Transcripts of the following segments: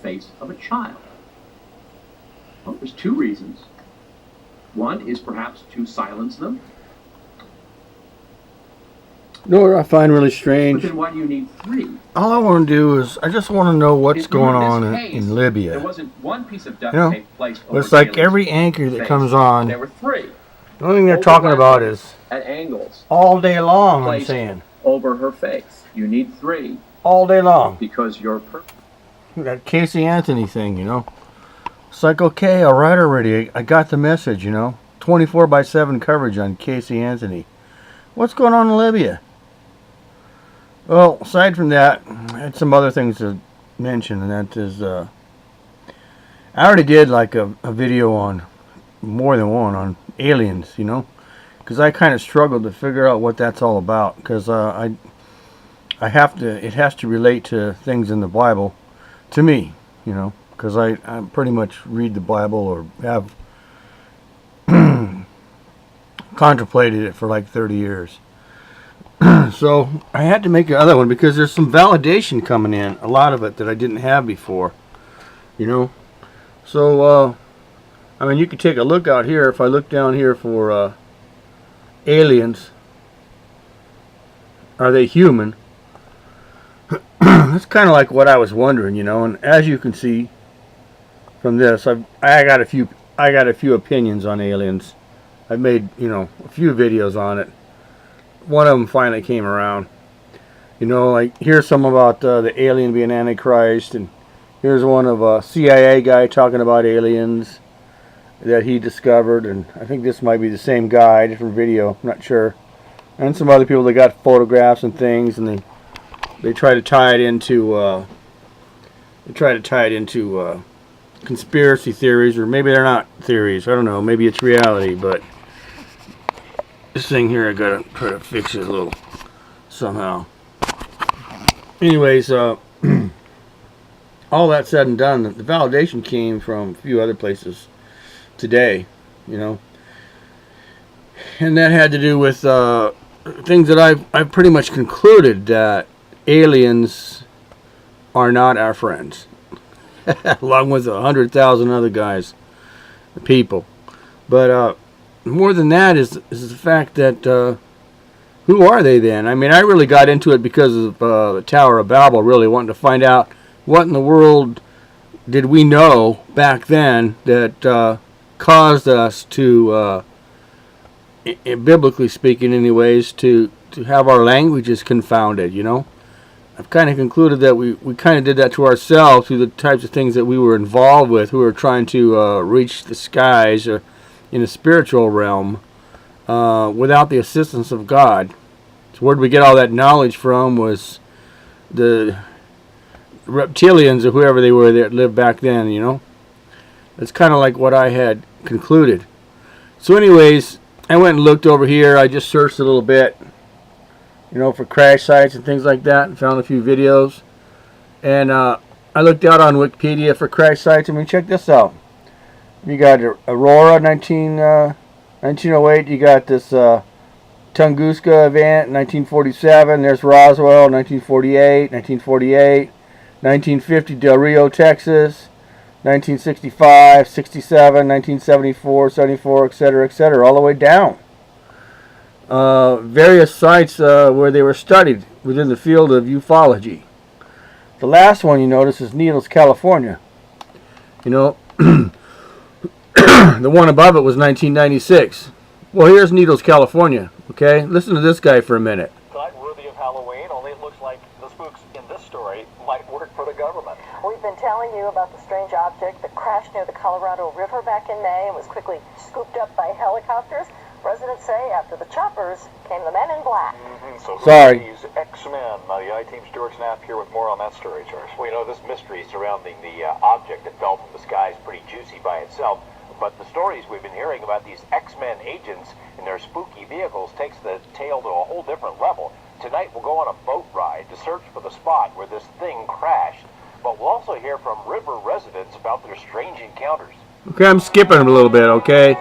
face of a child? Well, there's two reasons. One is perhaps to silence them. You know what I find really But strange? then why do you need three? All I want to do is, I just want to know what's going on In this case, in Libya. There wasn't one piece of duct You know, tape placed but over it's like Taylor's every anchor that face. comes on, There were three. the only thing they're talking about is at angles all day long, I'm placed saying. over her face. You need three All day long. because you're That Casey Anthony thing, you know. It's like, okay, alright already. I got the message, you know. 24/7 coverage on Casey Anthony. What's going on in Libya? Well, aside from that, I had some other things to mention, and that is, I already did like a video on, more than one, on aliens, you know. Because I kind of struggled to figure out what that's all about. Because I have to, it has to relate to things in the Bible, to me, you know. Because I pretty much read the Bible, or have contemplated it for like 30 years. So I had to make another one because there's some validation coming in, a lot of it that I didn't have before, you know. So I mean, you could take a look out here. If I look down here for aliens, are they human? That's kind of like what I was wondering, you know. And as you can see from this, I got a few opinions on aliens. I've made, you know, a few videos on it. One of them finally came around. You know, like, here's some about the alien being Antichrist, and here's one of a CIA guy talking about aliens that he discovered, and I think this might be the same guy, different video, I'm not sure. And some other people that got photographs and things, and they try to tie it into conspiracy theories, or maybe they're not theories. I don't know. Maybe it's reality, but this thing here, I gotta try to fix it a little somehow. Anyways, all that said and done, the validation came from a few other places today, you know, and that had to do with things that I've pretty much concluded that aliens are not our friends, along with 100,000 other guys, people. But more than that is the fact that who are they then? I mean, I really got into it because of the Tower of Babel, really wanting to find out what in the world did we know back then that caused us to, biblically speaking anyways, to have our languages confounded, you know. I've kind of concluded that we kind of did that to ourselves through the types of things that we were involved with, who were trying to reach the skies or in a spiritual realm without the assistance of God. So where did we get all that knowledge from? Was the reptilians or whoever they were that lived back then, you know. That's kind of like what I had concluded. So anyways, I went and looked over here. I just searched a little bit, you know, for crash sites and things like that, and found a few videos. And I looked out on Wikipedia for crash sites. I mean, check this out. You got Aurora, 1908. You got this Tunguska event, 1947. There's Roswell, 1948. 1950, Del Rio, Texas. 1965, 67, 1974, 74, etc., all the way down. Various sites where they were studied within the field of ufology. The last one you notice is Needles, California. You know, the one above it was 1996. Well, here's Needles, California. Okay, listen to this guy for a minute. Not worthy of Halloween, only it looks like the spooks in this story might work for the government. We've been telling you about the strange object that crashed near the Colorado River back in May and was quickly scooped up by helicopters. Residents say after the choppers came the men in black. So Sorry. These X-Men. The I-Team Stuart Knapp here with more on that story, Charles. Well, you know, this mystery surrounding the object that fell from the sky is pretty juicy by itself. But the stories we've been hearing about these X-Men agents and their spooky vehicles takes the tale to a whole different level. Tonight we'll go on a boat ride to search for the spot where this thing crashed. But we'll also hear from river residents about their strange encounters. Okay, I'm skipping a little bit, okay?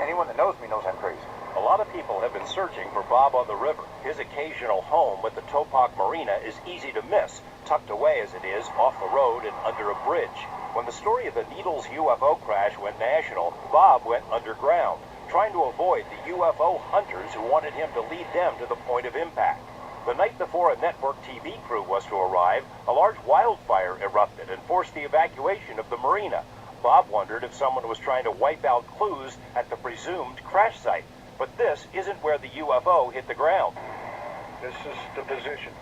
Anyone that knows me knows I'm crazy. A lot of people have been searching for Bob on the river, his occasional home with the Topak Marine marina is easy to miss, tucked away as it is off the road and under a bridge. When the story of the Needles UFO crash went national, Bob went underground, trying to avoid the UFO hunters who wanted him to lead them to the point of impact. The night before a network TV crew was to arrive, a large wildfire erupted and forced the evacuation of the marina. Bob wondered if someone was trying to wipe out clues at the presumed crash site. But this isn't where the UFO hit the ground. This is the position.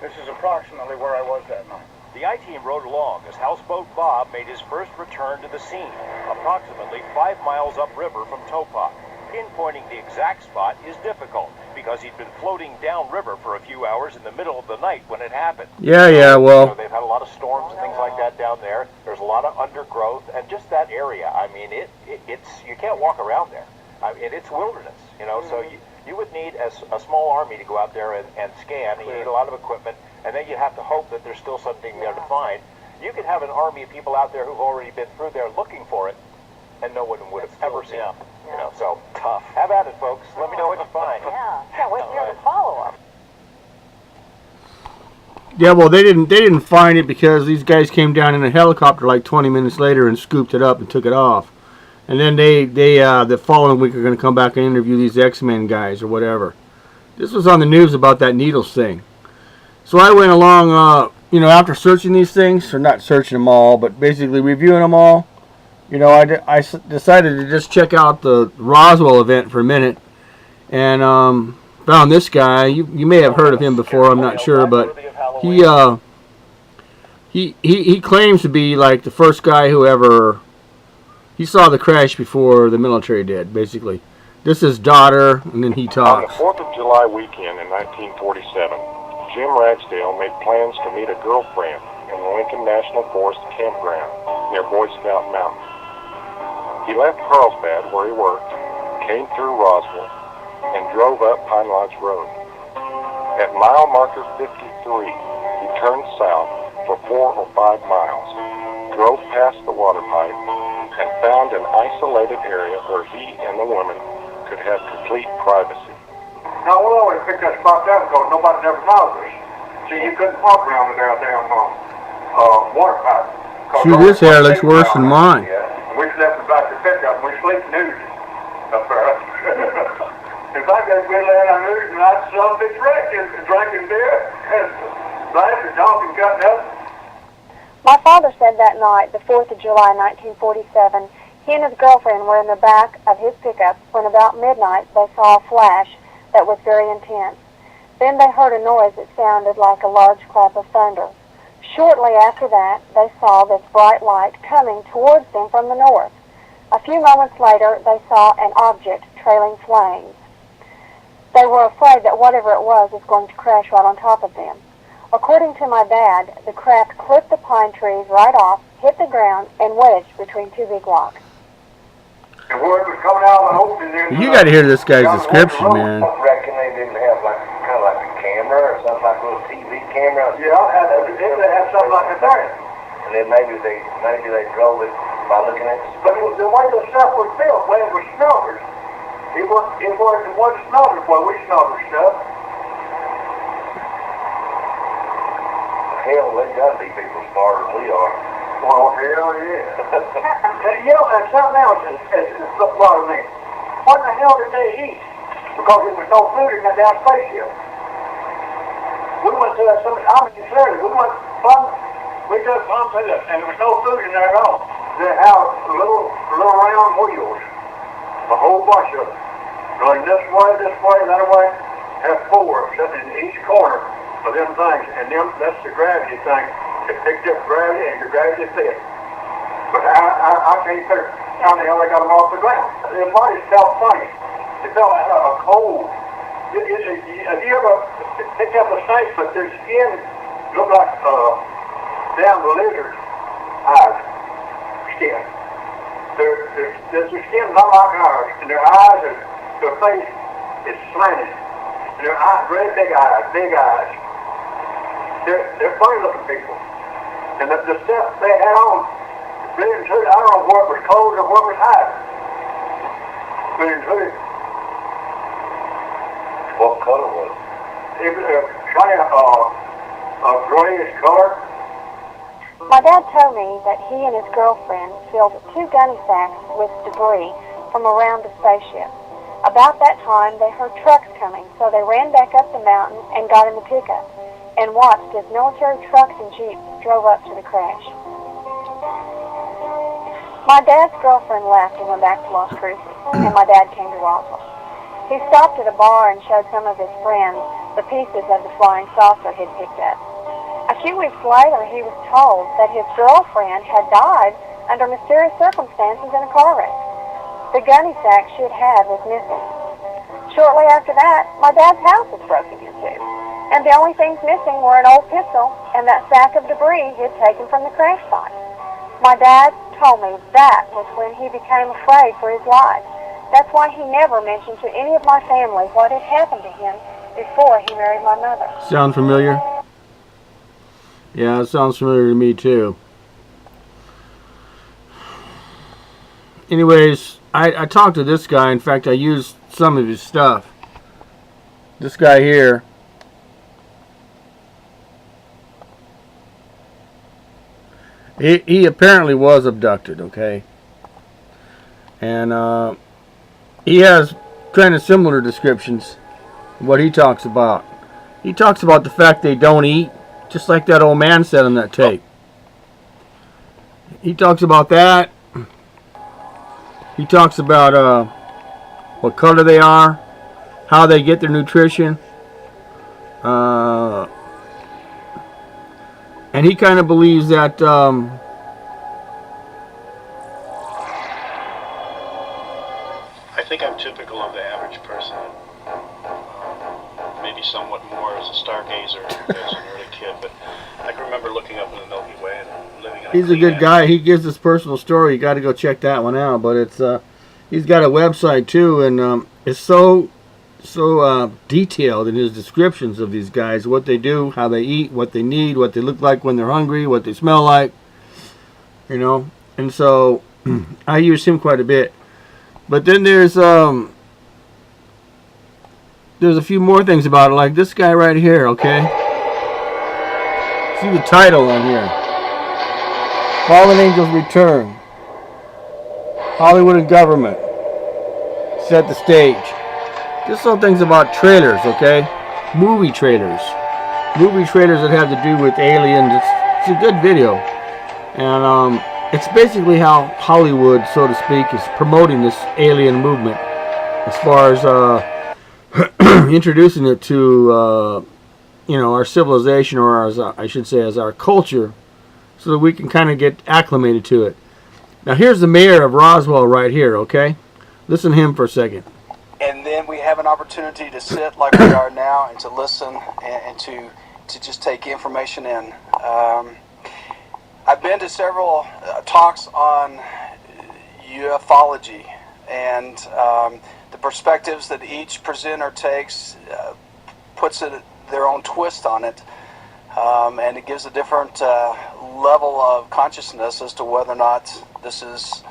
This is approximately where I was that night. The I-team rode along as houseboat Bob made his first return to the scene, approximately 5 miles upriver from Topop. Pinpointing the exact spot is difficult because he'd been floating downriver for a few hours in the middle of the night when it happened. Yeah, well. They've had a lot of storms and things like that down there. There's a lot of undergrowth, and just that area, I mean, it's you can't walk around there. I mean, it's wilderness, so you would need a small army to go out there and scan. You need a lot of equipment, and then you have to hope that there's still something there to find. You could have an army of people out there who've already been through there looking for it, and no one would have ever seen it. So tough. Have at it, folks. Let me know what you find. Yeah, can't wait to hear the follow-up. Yeah, well, they didn't find it because these guys came down in a helicopter like 20 minutes later and scooped it up and took it off. And then they the following week are going to come back and interview these X-Men guys or whatever. This was on the news about that Needles thing. So I went along, after searching these things, or not searching them all, but basically reviewing them all. I decided to just check out the Roswell event for a minute, and found this guy. You may have heard of him before. I'm not sure, but he claims to be like the first guy who ever. He saw the crash before the military did. Basically, this is daughter, and then he talks. On the 4th of July weekend in 1947, Jim Ragsdale made plans to meet a girlfriend in the Lincoln National Forest campground near Boy Scout Mountain. He left Carlsbad, where he worked, came through Roswell, and drove up Pine Lodge Road. At mile marker 53, he turned south for 4 or 5 miles, drove past the water pipe, and found an isolated area where he and the woman could have complete privacy. Now, we'll always pick that spot down because nobody never knows us. See, you couldn't walk around with that damn water pipe. See, this hair looks worse than mine. We slept about the pickup. We sleep nude up there. In fact, we lay on our nude and I saw this drinking beer and laughing, talking, cutting up. My father said that night, the 4th of July, 1947, he and his girlfriend were in the back of his pickup when about midnight they saw a flash that was very intense. Then they heard a noise that sounded like a large clap of thunder. Shortly after that, they saw this bright light coming towards them from the north. A few moments later, they saw an object trailing flames. They were afraid that whatever it was going to crash right on top of them. According to my dad, the craft clipped the pine trees right off, hit the ground, and wedged between 2 big rocks. And word was coming out of an opening there. You got to hear this guy's description, man. I reckon they didn't have kind of like a camera or something like a little TV camera. Yeah, they had something like that. And then maybe they drove it by looking at the But the way the stuff was built, when it was smelters, it wasn't smelters where we smelter stuff. hell, they gotta be people smarter than we are. Well, hell yeah. And something else is bothering me. What the hell did they eat? Because there was no food in that damn spaceship. We went to seriously, we just bumped it up, and there was no food in there at all. They have little round wheels, a whole bunch of them, going this way, that way, have four sitting in each corner of them things, and that's the gravity thing. It picked up gravity and the gravity fit. But I can't figure how the hell they got them off the ground. Their bodies felt funny. It felt cold. Have you ever picked up a snake, but their skin looked like damn lizard eyes skin. Their skin not like ours, and their eyes, their face is slanted. And their eyes, very big eyes. They're funny looking people. And the stuff they had on, really and truly, I don't know where it was cold or where it was hot. Really and truly. What color was it? It was kind of a grayish color. My dad told me that he and his girlfriend filled 2 gunny sacks with debris from around the spaceship. About that time, they heard trucks coming, so they ran back up the mountain and got in the pickup and watched as military trucks and jeeps drove up to the crash. My dad's girlfriend left and went back to Las Cruces, and my dad came to Roswell. He stopped at a bar and showed some of his friends the pieces of the flying saucer he'd picked up. A few weeks later, he was told that his girlfriend had died under mysterious circumstances in a car wreck. The gunny sack she had had was missing. Shortly after that, my dad's house was broken into, and the only things missing were an old pistol and that sack of debris he had taken from the crash site. My dad told me that was when he became afraid for his life. That's why he never mentioned to any of my family what had happened to him before he married my mother. Sound familiar? Yeah, it sounds familiar to me too. Anyways, I talked to this guy. In fact, I used some of his stuff. This guy here. He apparently was abducted, okay? And he has kind of similar descriptions of what he talks about. He talks about the fact they don't eat, just like that old man said on that tape. He talks about that. He talks about what color they are, how they get their nutrition. And he kind of believes that I think I'm typical of the average person. Maybe somewhat more as a stargazer as an early kid, but I can remember looking up in the Milky Way and living in he's a good guy. He gives this personal story. You got to go check that one out. But it's he's got a website too, and it's so detailed in his descriptions of these guys, what they do, how they eat, what they need, what they look like when they're hungry, what they smell like, you know. And so I use him quite a bit. But then there's a few more things about it, like this guy right here, okay? See the title on here. Fallen Angels Return. Hollywood and Government. Set the stage. Just some things about trailers, okay? Movie trailers. Movie trailers that have to do with aliens. It's a good video. And it's basically how Hollywood, so to speak, is promoting this alien movement. As far as introducing it to, our civilization, or as I should say, as our culture, so that we can kind of get acclimated to it. Now here's the mayor of Roswell right here, okay? Listen to him for a second. And then we have an opportunity to sit like we are now and to listen and to just take information in. I've been to several talks on ufology, and the perspectives that each presenter takes puts their own twist on it, and it gives a different level of consciousness as to whether or not this is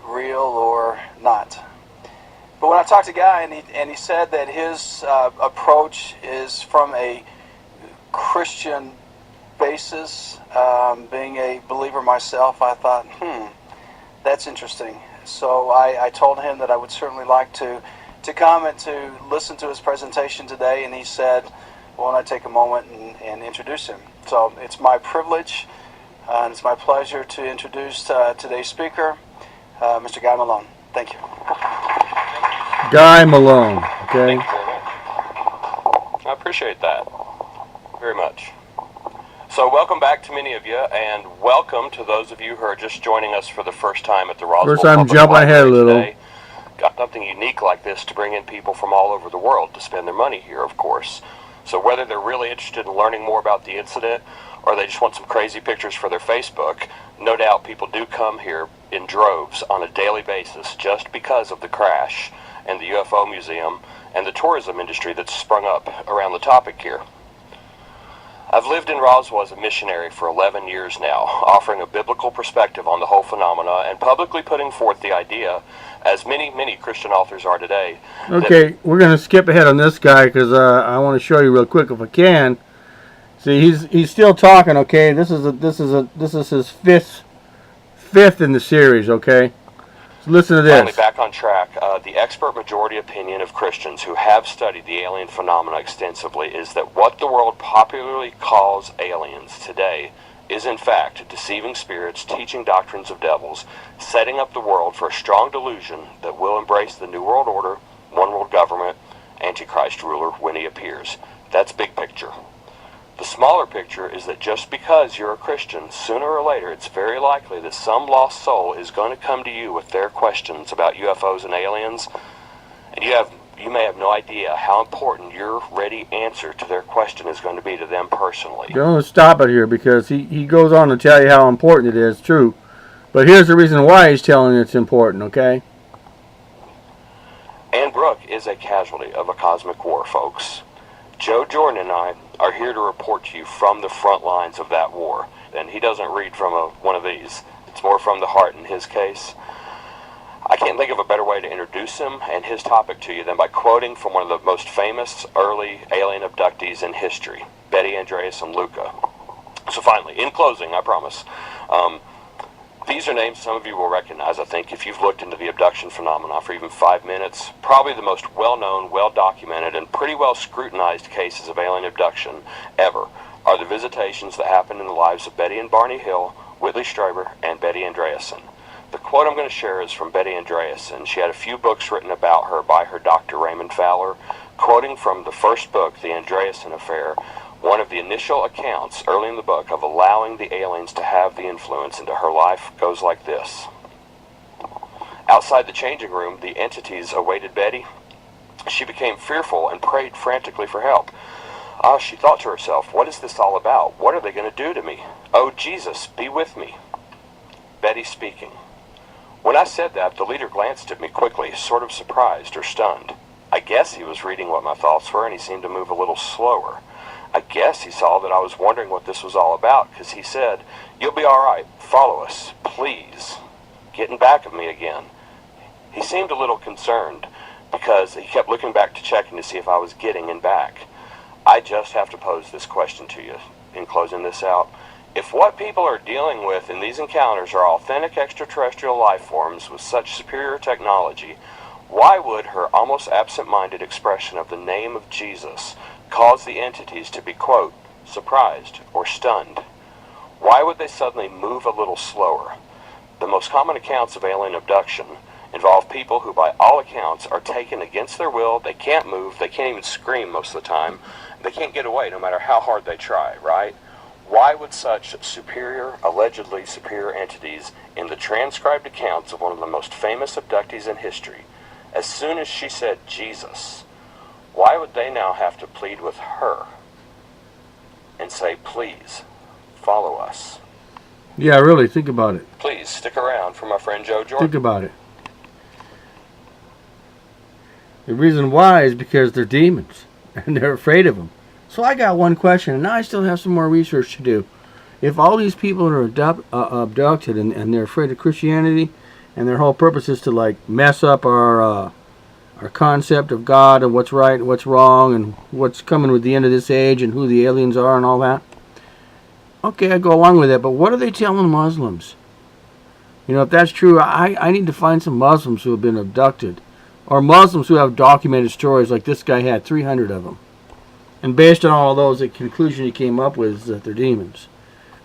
real or not. But when I talked to a guy and he said that his approach is from a Christian basis, being a believer myself, I thought, that's interesting. So I told him that I would certainly like to come and to listen to his presentation today, and he said, why don't I take a moment and introduce him. So it's my privilege and it's my pleasure to introduce today's speaker, Mr. Guy Malone. Thank you. Guy Malone, okay? I appreciate that very much. So welcome back to many of you, and welcome to those of you who are just joining us for the first time at the Roswell. First time jumping ahead a little. Today. Got something unique like this to bring in people from all over the world to spend their money here, of course. So whether they're really interested in learning more about the incident or they just want some crazy pictures for their Facebook, no doubt people do come here in droves on a daily basis just because of the crash and the UFO museum and the tourism industry that's sprung up around the topic here. I've lived in Roswell as a missionary for 11 years now, offering a biblical perspective on the whole phenomena and publicly putting forth the idea, as many Christian authors are today. Okay, we're going to skip ahead on this guy because I want to show you real quick if I can. See, he's still talking. Okay, this is his fifth in the series. Okay, so listen to this. Finally, back on track. The expert majority opinion of Christians who have studied the alien phenomena extensively is that what the world popularly calls aliens today is in fact deceiving spirits, teaching doctrines of devils, setting up the world for a strong delusion that will embrace the New World Order, one world government, Antichrist ruler when he appears. That's big picture. The smaller picture is that just because you're a Christian, sooner or later it's very likely that some lost soul is going to come to you with their questions about UFOs and aliens, and you may have no idea how important your ready answer to their question is going to be to them personally. Don't stop it here because he goes on to tell you how important it is, true. But here's the reason why he's telling you it's important, okay? Ann Brooke is a casualty of a cosmic war, folks. Joe Jordan and I are here to report to you from the front lines of that war. And he doesn't read from one of these. It's more from the heart in his case. I can't think of a better way to introduce him and his topic to you than by quoting from one of the most famous early alien abductees in history, Betty, Andreas, and Luca. So finally, in closing, I promise, these are names some of you will recognize, I think, if you've looked into the abduction phenomena for even 5 minutes. Probably the most well-known, well-documented, and pretty well-scrutinized cases of alien abduction ever are the visitations that happened in the lives of Betty and Barney Hill, Whitley Strieber, and Betty Andreasen. The quote I'm going to share is from Betty Andreasen. She had a few books written about her by her Dr. Raymond Fowler. Quoting from the first book, The Andreasen Affair, one of the initial accounts early in the book of allowing the aliens to have the influence into her life goes like this. Outside the changing room, the entities awaited Betty. She became fearful and prayed frantically for help. She thought to herself, what is this all about? What are they going to do to me? Oh, Jesus, be with me. Betty speaking. When I said that, the leader glanced at me quickly, sort of surprised or stunned. I guess he was reading what my thoughts were, and he seemed to move a little slower. I guess he saw that I was wondering what this was all about, because he said, you'll be all right. Follow us, please. Getting back at me again. He seemed a little concerned, because he kept looking back to checking to see if I was getting in back. I just have to pose this question to you in closing this out. If what people are dealing with in these encounters are authentic extraterrestrial life forms with such superior technology, why would her almost absent-minded expression of the name of Jesus cause the entities to be, quote, surprised or stunned? Why would they suddenly move a little slower? The most common accounts of alien abduction involve people who, by all accounts, are taken against their will. They can't move. They can't even scream most of the time. They can't get away no matter how hard they try, right? Why would such superior, allegedly superior entities in the transcribed accounts of one of the most famous abductees in history, as soon as she said Jesus, why would they now have to plead with her and say, please, follow us? Yeah, really, think about it. Please, stick around for my friend Joe Jordan. Think about it. The reason why is because they're demons, and they're afraid of them. So I got one question, and now I still have some more research to do. If all these people are abducted and they're afraid of Christianity, and their whole purpose is to like mess up our concept of God and what's right and what's wrong and what's coming with the end of this age and who the aliens are and all that. Okay, I go along with that, but what are they telling Muslims? You know, if that's true, I need to find some Muslims who have been abducted, or Muslims who have documented stories like this guy had, 300 of them. And based on all those, the conclusion he came up with is that they're demons.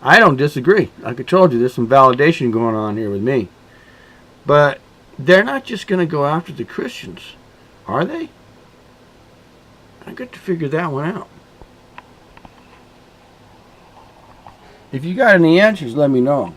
I don't disagree. Like I told you, there's some validation going on here with me. But they're not just going to go after the Christians, are they? I got to figure that one out. If you got any answers, let me know.